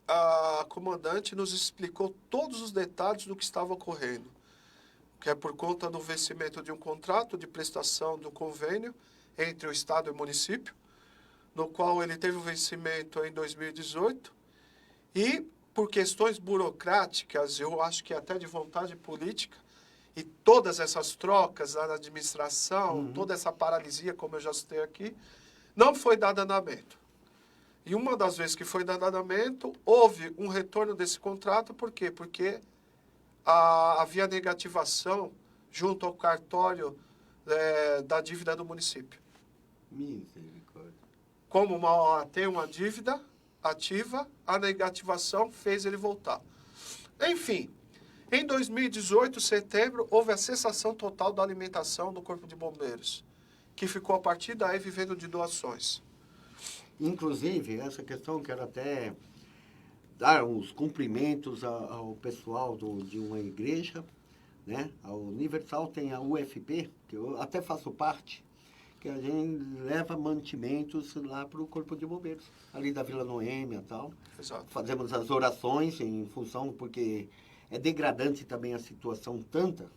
a comandante nos explicou todos os detalhes do que estava ocorrendo. Que é por conta do vencimento de um contrato de prestação do convênio entre o Estado e o município, no qual ele teve o vencimento em 2018, e por questões burocráticas, eu acho que até de vontade política, e todas essas trocas na administração, toda essa paralisia, como eu já citei aqui, não foi dado andamento. E uma das vezes que foi dado andamento, houve um retorno desse contrato, por quê? Porque havia negativação junto ao cartório da dívida do município. Misericórdia. Como tem uma dívida ativa, a negativação fez ele voltar. Enfim, em 2018, setembro, houve a cessação total da alimentação do Corpo de Bombeiros, que ficou a partir daí vivendo de doações. Inclusive, essa questão, quero até dar os cumprimentos ao pessoal de uma igreja, né? A Universal tem a UFP, que eu até faço parte, que a gente leva mantimentos lá para o Corpo de Bombeiros, ali da Vila Noêmia e tal. Exato. Fazemos as orações em função, porque é degradante também a situação tanto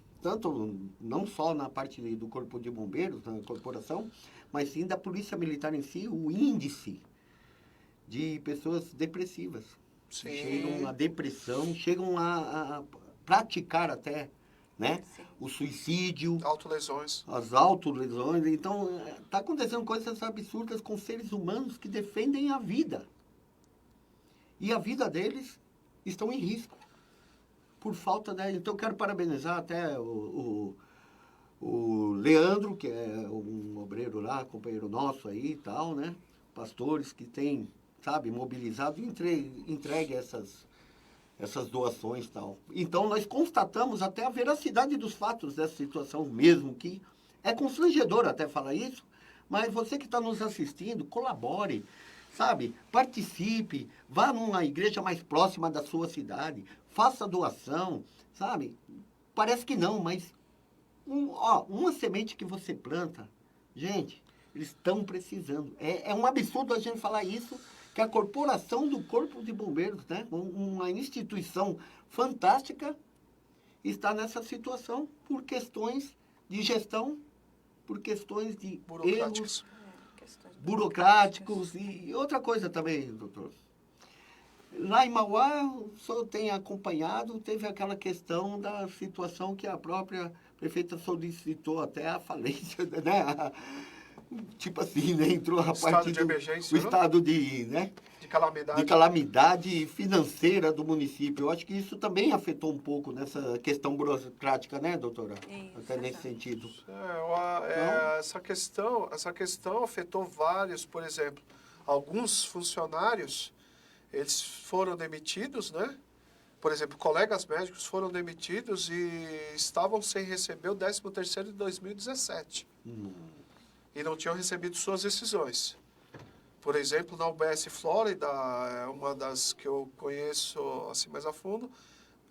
não só na parte do Corpo de Bombeiros, na corporação, mas sim da Polícia Militar em si, o índice de pessoas depressivas. Sim. Chegam à depressão, chegam a praticar até, né? Sim. O suicídio, Autolesões. as autolesões. Então, está acontecendo coisas absurdas com seres humanos que defendem a vida. E a vida deles estão em risco. Por falta da... Então, eu quero parabenizar até o Leandro, que é um obreiro lá, companheiro nosso aí e tal, né? Pastores que têm, sabe, mobilizado e entregue essas doações e tal. Então, nós constatamos até a veracidade dos fatos dessa situação mesmo, que é constrangedor até falar isso, mas você que está nos assistindo, colabore, sabe? Participe, vá numa igreja mais próxima da sua cidade, faça doação, sabe? Parece que não, mas uma semente que você planta, gente, eles estão precisando. É um absurdo a gente falar isso, que a corporação do Corpo de Bombeiros, né, uma instituição fantástica, está nessa situação por questões de gestão, por questões de erros burocráticos e outra coisa também, doutor. Lá em Mauá, o senhor tem acompanhado, teve aquela questão da situação que a própria prefeita solicitou até a falência, né? Tipo assim, né? Entrou a Estado parte de emergência, o estado de, né? de calamidade. de calamidade financeira do município. Eu acho que isso também afetou um pouco nessa questão burocrática, né, doutora? Isso, Até nesse exato. sentido. Essa questão afetou vários, por exemplo, alguns funcionários, eles foram demitidos, né? Por exemplo, colegas médicos foram demitidos e estavam sem receber o 13º de 2017. E não tinham recebido suas decisões. Por exemplo, na UBS Flórida, é uma das que eu conheço assim mais a fundo,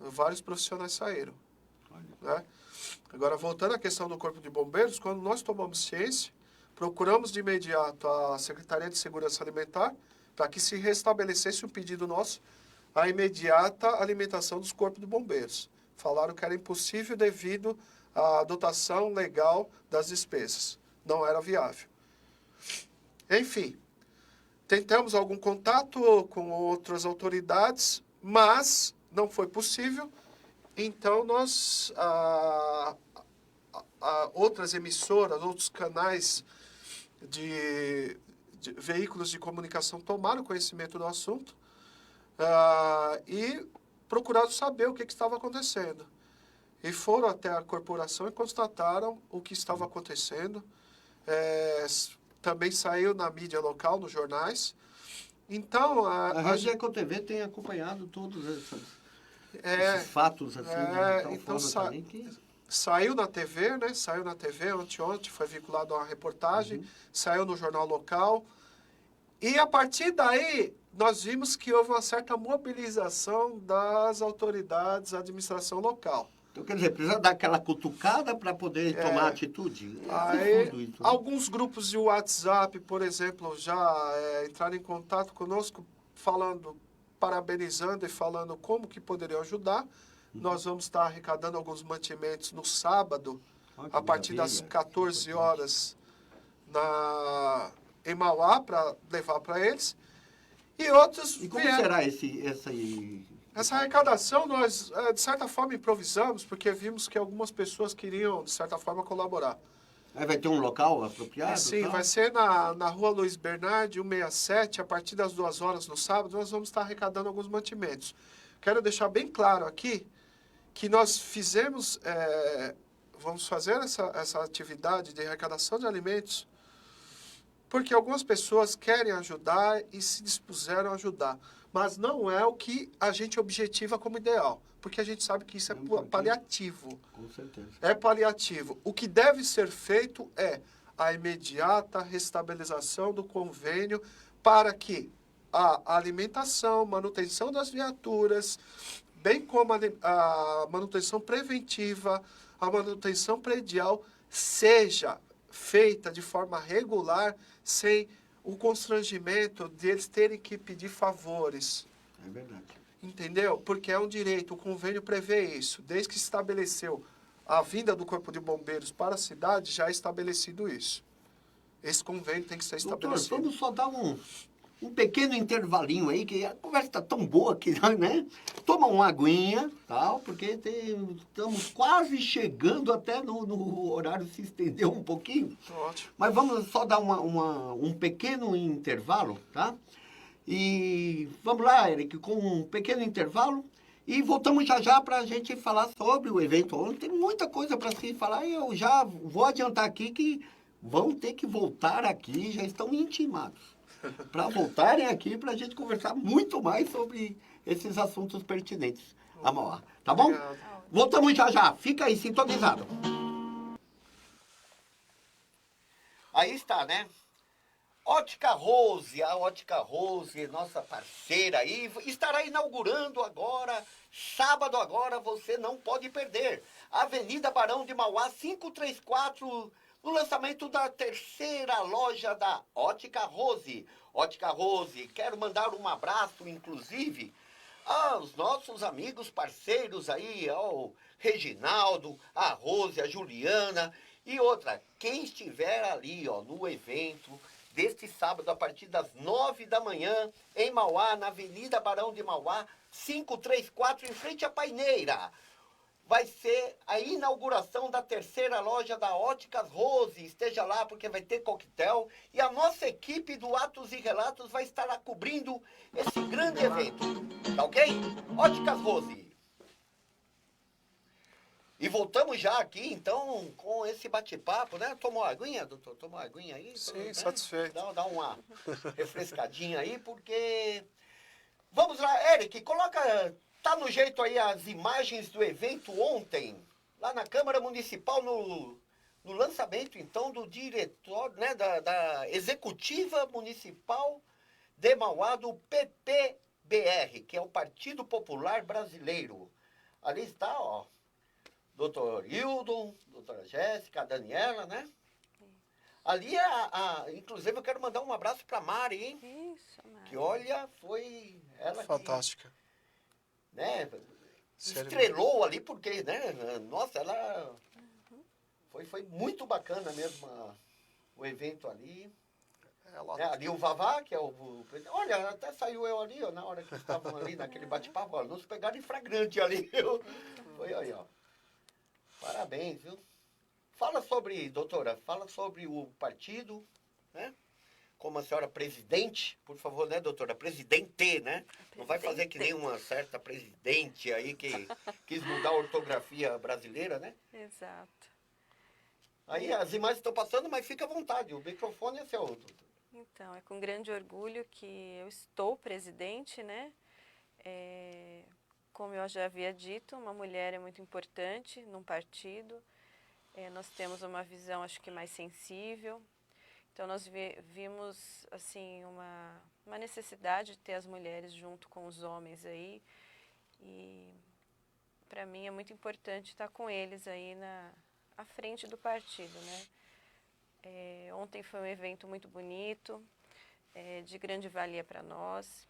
vários profissionais saíram. Né? Agora, voltando à questão do Corpo de Bombeiros, quando nós tomamos ciência, procuramos de imediato a Secretaria de Segurança Alimentar para que se restabelecesse um pedido nosso, a imediata alimentação dos Corpos de Bombeiros. Falaram que era impossível devido à dotação legal das despesas. Não era viável. Enfim, tentamos algum contato com outras autoridades, mas não foi possível. Então, nós, outras emissoras, outros canais de veículos de comunicação tomaram conhecimento do assunto e procuraram saber o que estava acontecendo. E foram até a corporação e constataram o que estava acontecendo. Também saiu na mídia local, nos jornais. Então, A Rede Eco TV tem acompanhado todos esses fatos assim, de tal então forma também que... saiu na TV, né? Saiu na TV ontem foi vinculado a uma reportagem, saiu no jornal local. E a partir daí, nós vimos que houve uma certa mobilização das autoridades, da administração local. Então, quer dizer, precisa dar aquela cutucada para poder tomar atitude? Aí, Isso, né? alguns grupos de WhatsApp, por exemplo, já entraram em contato conosco, falando, parabenizando e falando como que poderiam ajudar. Nós vamos estar arrecadando alguns mantimentos no sábado, a partir das 14 horas, em Mauá, para levar para eles. E outros E como vieram. será Essa arrecadação nós, de certa forma, improvisamos, porque vimos que algumas pessoas queriam, de certa forma, colaborar. Aí vai ter um local apropriado? Sim, vai ser na rua Luiz Bernardi, 167, a partir das 2 horas no sábado, nós vamos estar arrecadando alguns mantimentos. Quero deixar bem claro aqui que nós fizemos, vamos fazer essa atividade de arrecadação de alimentos, porque algumas pessoas querem ajudar e se dispuseram a ajudar. Mas não é o que a gente objetiva como ideal, porque a gente sabe que isso é paliativo. Com certeza. É paliativo. O que deve ser feito é a imediata restabilização do convênio para que a alimentação, manutenção das viaturas, bem como a manutenção preventiva, a manutenção predial, seja feita de forma regular, sem o constrangimento deles terem que pedir favores. É verdade. Entendeu? Porque é um direito, o convênio prevê isso. Desde que se estabeleceu a vinda do Corpo de Bombeiros para a cidade, já é estabelecido isso. Esse convênio tem que ser estabelecido. Doutor, vamos só dar um pequeno intervalinho aí, que a conversa está tão boa aqui, né? Toma uma aguinha, tal, porque estamos quase chegando até no horário se estender um pouquinho. Ótimo. Mas vamos só dar um pequeno intervalo, tá? E vamos lá, Eric, com um pequeno intervalo. E voltamos já para a gente falar sobre o evento ontem. Tem muita coisa para se falar e eu já vou adiantar aqui que vão ter que voltar aqui, já estão intimados para voltarem aqui para a gente conversar muito mais sobre esses assuntos pertinentes a Mauá. Tá bom? Obrigado. Voltamos já. Fica aí, sintonizado. Aí está, né? Ótica Rose, a Ótica Rose, nossa parceira aí, estará inaugurando agora, sábado agora, você não pode perder. Avenida Barão de Mauá, 534, no lançamento da terceira loja da Ótica Rose. Ótica Rose, quero mandar um abraço, inclusive, aos nossos amigos parceiros aí, ao Reginaldo, a Rose, a Juliana e outra. Quem estiver ali, ó, no evento deste sábado, a partir das 9 da manhã, em Mauá, na Avenida Barão de Mauá, 534, em frente à Paineira. vai ser a inauguração da 3ª loja da Óticas Rose. Esteja lá porque vai ter coquetel. E a nossa equipe do Atos e Relatos vai estar lá cobrindo esse grande evento. Tá ok? Óticas Rose. E voltamos já aqui, então, com esse bate-papo, né? Tomou aguinha, doutor? Tomou aguinha aí? Sim, né? satisfeito. Dá uma refrescadinha aí, porque... Vamos lá, Eric, coloca... Tá no jeito aí as imagens do evento ontem, lá na Câmara Municipal, no lançamento, então, do diretor, né? Da Executiva Municipal de Mauá, do PPBR, que é o Partido Popular Brasileiro. Ali está, ó. Doutor Hildon, doutora Jéssica, a Daniela, né? Ali, inclusive, eu quero mandar um abraço para a Mari, hein? Isso, Mari. Que, olha, foi ela Fantástica. que, né, Sério? estrelou ali, porque, né, nossa, ela... Foi muito bacana mesmo o evento ali. Ela... Ali o Vavá, que é o presidente. Olha, até saiu eu ali, ó, na hora que estavam ali naquele bate-papo. Olha, nos pegaram em flagrante ali. Foi aí, ó. Parabéns, viu? Fala sobre, doutora, fala sobre o partido, né? Como a senhora presidente, por favor, né, doutora? Presidente, né? Não vai fazer que nem uma certa presidente aí que quis mudar a ortografia brasileira, né? Exato. Aí as imagens estão passando, mas fica à vontade, o microfone é seu, doutora. Então, é com grande orgulho que eu estou presidente, né? Como eu já havia dito, uma mulher é muito importante num partido. Nós temos uma visão, acho que mais sensível. Então, nós vimos, assim, uma necessidade de ter as mulheres junto com os homens aí. E, para mim, é muito importante estar com eles aí à frente do partido, né? Ontem foi um evento muito bonito, de grande valia para nós.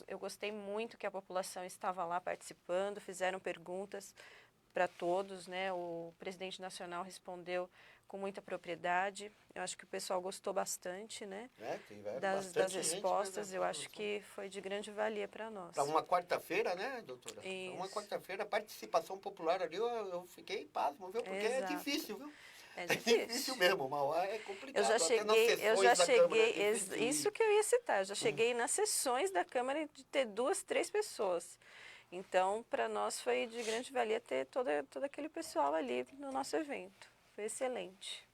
Eu gostei muito que a população estava lá participando, fizeram perguntas para todos, né? O presidente nacional respondeu com muita propriedade. Eu acho que o pessoal gostou bastante, né? Das respostas. Eu acho que foi de grande valia para nós. Para uma quarta-feira, né, doutora? Para uma quarta-feira, a participação popular ali, eu fiquei pasmo, viu? Porque é difícil, viu? É difícil. É difícil mesmo, Mauá é complicado. Eu já cheguei, isso que eu ia citar, eu já cheguei nas sessões da Câmara de ter 2, 3 pessoas. Então, para nós foi de grande valia ter todo aquele pessoal ali no nosso evento. Foi excelente.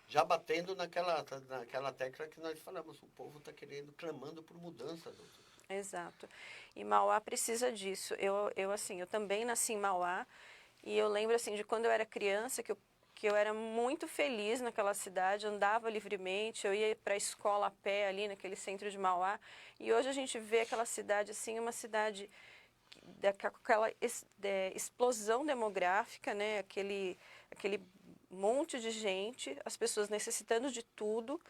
Já batendo naquela tecla que nós falamos, o povo está clamando por mudança, doutor. Exato. E Mauá precisa disso. Eu também nasci em Mauá e eu lembro assim de quando eu era criança que eu era muito feliz naquela cidade, andava livremente, eu ia para a escola a pé ali naquele centro de Mauá. E hoje a gente vê aquela cidade assim, uma cidade com aquela explosão demográfica, né? Aquele monte de gente, as pessoas necessitando de tudo.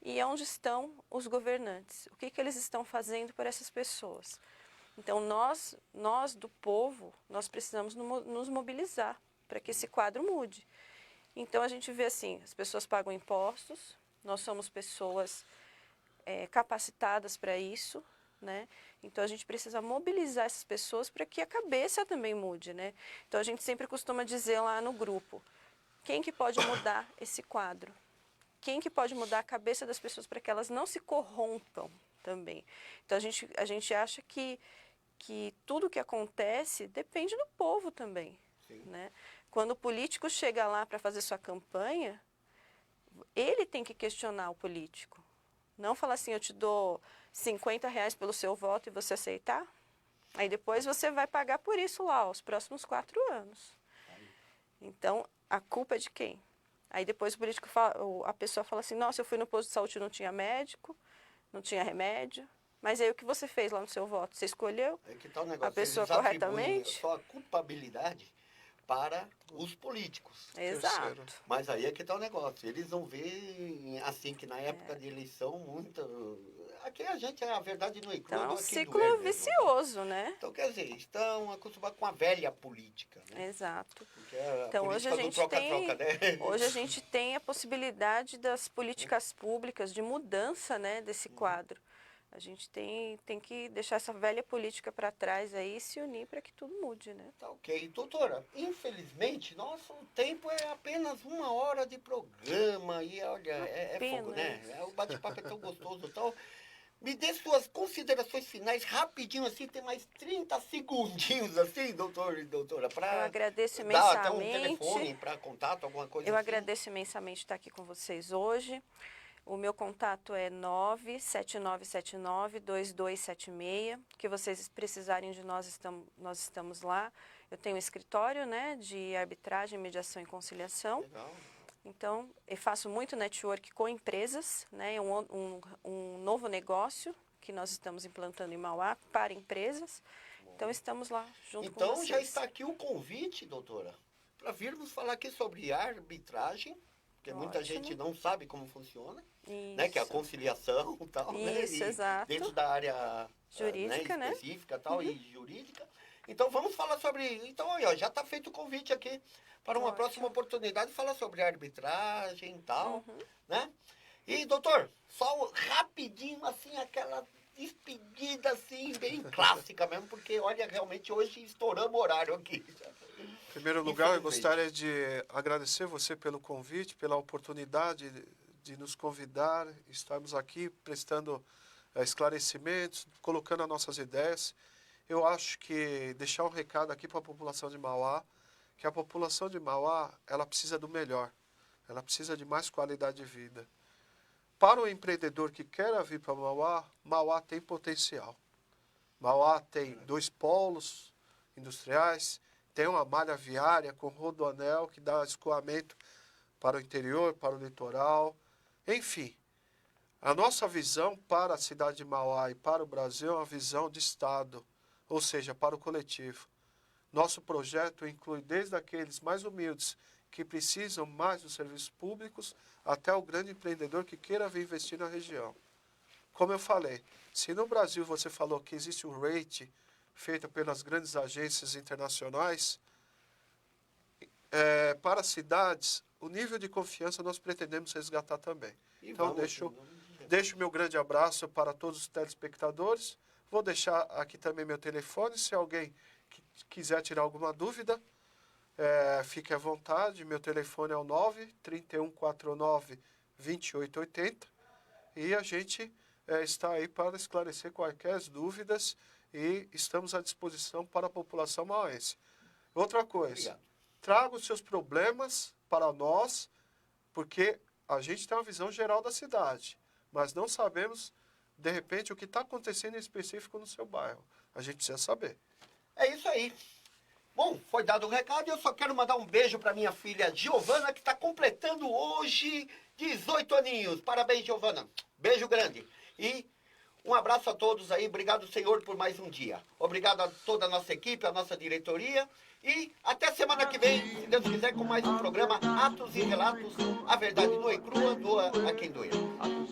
E onde estão os governantes? O que eles estão fazendo por essas pessoas? Então, nós do povo, nós precisamos nos mobilizar para que esse quadro mude. Então, a gente vê assim, as pessoas pagam impostos, nós somos pessoas capacitadas para isso, né? Então, a gente precisa mobilizar essas pessoas para que a cabeça também mude, né? Então, a gente sempre costuma dizer lá no grupo, quem que pode mudar esse quadro? Quem que pode mudar a cabeça das pessoas para que elas não se corrompam também? Então, a gente acha que tudo que acontece depende do povo também, né? Quando o político chega lá para fazer sua campanha, ele tem que questionar o político. Não falar assim, eu te dou R$50 pelo seu voto e você aceitar? Aí depois você vai pagar por isso lá, os próximos 4 anos. Então, a culpa é de quem? Aí depois a pessoa fala assim, nossa, eu fui no posto de saúde e não tinha médico, não tinha remédio. Mas aí o que você fez lá no seu voto? Você escolheu a pessoa corretamente? Só a culpabilidade para os políticos. Exato. Mas aí é que está o negócio. Eles vão ver, assim, que na época de eleição, aqui a gente, a verdade não é crua. Então é um ciclo vicioso, né? Então, quer dizer, estão acostumados com a velha política, né? Exato. Porque então, hoje a gente né? Hoje a gente tem a possibilidade das políticas públicas de mudança, né, desse quadro. A gente tem que deixar essa velha política para trás aí e se unir para que tudo mude, né? Tá ok. Doutora, infelizmente, nosso tempo é apenas 1 hora de programa. E olha, é fogo, né? O bate-papo é tão gostoso e tal. Me dê suas considerações finais rapidinho, assim, tem mais 30 segundinhos, assim, doutor e doutora, Eu para agradeço dar até um imensamente. telefone para contato, alguma coisa Eu assim. agradeço imensamente estar aqui com vocês hoje. O meu contato é 97979-2276. Que vocês precisarem de nós, nós estamos lá. Eu tenho um escritório, né, de arbitragem, mediação e conciliação. Legal. Então, eu faço muito network com empresas, né, um novo negócio que nós estamos implantando em Mauá para empresas. Então, estamos lá junto com vocês. Então, já está aqui o convite, doutora, para virmos falar aqui sobre arbitragem, porque muita Ótimo. gente não sabe como funciona, Isso. né, que é a conciliação e tal, né? Isso, E exato. dentro da área Jurídica, né? específica tal, e jurídica. Então, vamos falar sobre... Então, olha, já está feito o convite aqui para uma Ótimo. próxima oportunidade de falar sobre arbitragem e tal, né? E, doutor, só rapidinho, assim, aquela despedida, assim, bem clássica mesmo, porque, olha, realmente hoje estouramos o horário aqui. Em primeiro lugar, eu Infelizmente. gostaria de agradecer você pelo convite, pela oportunidade de nos convidar, estarmos aqui prestando esclarecimentos, colocando as nossas ideias. Eu acho que deixar um recado aqui para a população de Mauá, que a população de Mauá, ela precisa do melhor, ela precisa de mais qualidade de vida. Para o empreendedor que quer vir para Mauá, Mauá tem potencial. Mauá tem 2 polos industriais, tem uma malha viária com rodoanel que dá escoamento para o interior, para o litoral. Enfim, a nossa visão para a cidade de Mauá e para o Brasil é uma visão de Estado, ou seja, para o coletivo. Nosso projeto inclui desde aqueles mais humildes que precisam mais dos serviços públicos até o grande empreendedor que queira vir investir na região. Como eu falei, se no Brasil você falou que existe um rate feito pelas grandes agências internacionais, para as cidades, o nível de confiança nós pretendemos resgatar também. E Então, vamos, deixo meu grande abraço para todos os telespectadores. Vou deixar aqui também meu telefone, se alguém quiser tirar alguma dúvida, fique à vontade. Meu telefone é o 93149-2880 e a gente está aí para esclarecer quaisquer dúvidas e estamos à disposição para a população mauense. Outra coisa, Obrigado. traga os seus problemas para nós, porque a gente tem uma visão geral da cidade, mas não sabemos, de repente, o que está acontecendo em específico no seu bairro. A gente precisa saber. É isso aí. Bom, foi dado o recado e eu só quero mandar um beijo para minha filha Giovana, que está completando hoje 18 aninhos. Parabéns, Giovana. Beijo grande. E um abraço a todos aí. Obrigado, Senhor, por mais um dia. Obrigado a toda a nossa equipe, a nossa diretoria. E até semana que vem, se Deus quiser, com mais um programa Atos e Relatos. A verdade nua e crua, doa a quem doer.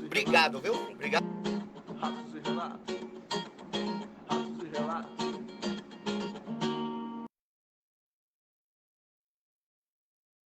Obrigado, viu? Obrigado. Atos e relatos.